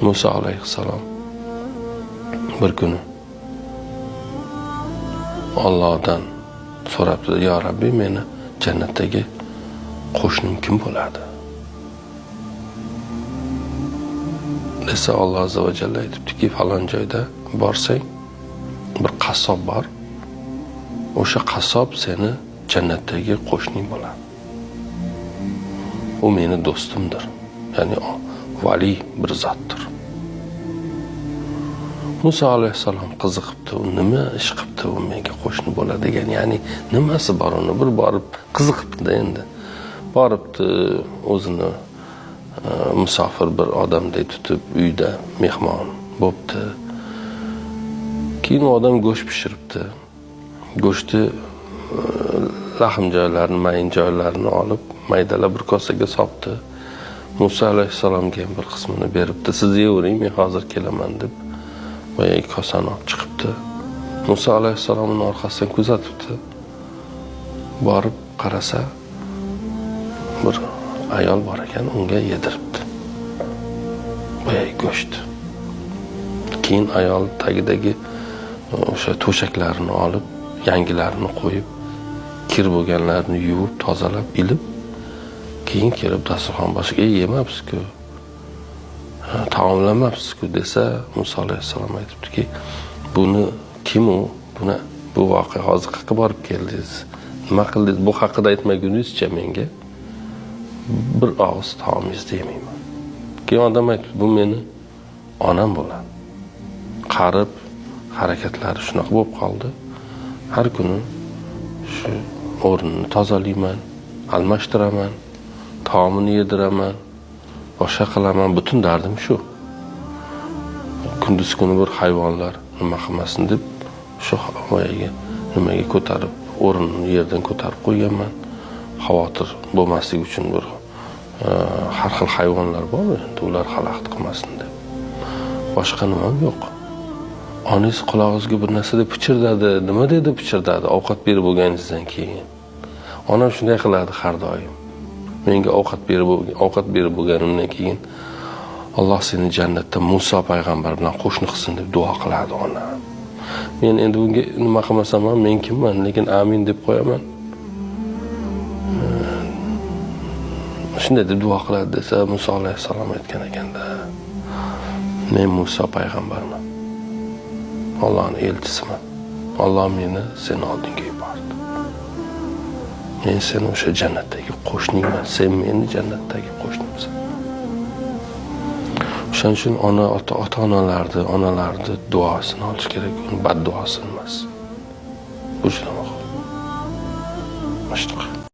Musa alayhissalom bir kuni Allohdan so'rabdi, "Ya Rabbi, meni jannatdagi qo'shnim kim bo'ladi?" desa, Alloh azza va jalla aytibdiki, falon joyda borsang, bir qassob bor. O'sha qassob seni jannatdagi qo'shning bo'ladi. U meni do'stimdir. Ya'ni vali bir zotdir. Musa alayhissalom qiziqibdi, u nima ish qilibdi, u menga qo'shni bo'ladi degan, ya'ni nimasi bor uni bir borib qiziqibdi endi. Boribdi, o'zini musofir bir odamdek tutib uyda mehmon bo'pti. Keyin u odam go'sht pishiribdi. Go'shtni lahm joylarini, mayin joylarini olib maydalab bir kosaga solibdi. Musa alayhissalomga ham bir qismini beribdi. Siz yeyvering, men hozir kelaman deb boyagi kosani olib chiqibdi. Musa alayhissalomning orqasidan kuzatibdi. Borib qarasa, bir ayol bor ekan, unga yediribdi boyagi go'sht. Keyin ayol tagidagi o'sha to'shaklarini olib, yangilarini qo'yib, kir bo'lganlarini yuvib, tozalab, ilib, keyin kelib dasturxon boshiga yemabsiz-ku, taomlamabsiz-ku desa, Musa alayhissalom aytibdiki, buni kim u? Bu voqea hozir qayerga borib keldingiz? Nima qildingiz? Bu haqida aytmaguningizcha menga bir og'iz taomingizni yemayman. Keyin odam aytdi, bu meni onam bo'ladi. Qarib, harakatlari shunaqa bo'lib qoldi. Har kuni shu o'rnini tozalayman, almashtiraman, taomini yediraman, boshqa qilaman, butun dardim shu. Kunduz kuni bir hayvonlar nima qilmasin deb shu havoga nimaga ko'tarib, o'rnini yerdan ko'tarib qo'yganman. Xavotir bo'lmasligi uchun bir har xil hayvonlar bor, endi ular xalaqit qilmasin deb. Boshqa nima yo'q. Onangiz qulog'ingizga bir narsa deb pichirdadi. Nima dedi pichirdadi? Ovqat berib bo'lganingizdan keyin. Onam shunday qiladi har doim. Menga ovqat berib bo'lganimdan keyin Alloh seni jannatda Musa payg'ambar bilan qo'shni qilsin deb duo qiladi onam. Men endi bunga nima qilmasam ham men kimman, lekin amin deb qo'yaman. Shunday deb duo qiladi desa, Musa alayhissalom aytgan ekanda, men Musa payg'ambarman. Allohning elchisiman. Alloh meni sen oldinga yubordi. Men sen o'sha jannatdagi qo'shningman, sen meni jannatdagi qo'shnimsan. O'shaning uchun onalarni duosini olish kerak, badduosini emas. Bu juda muhim.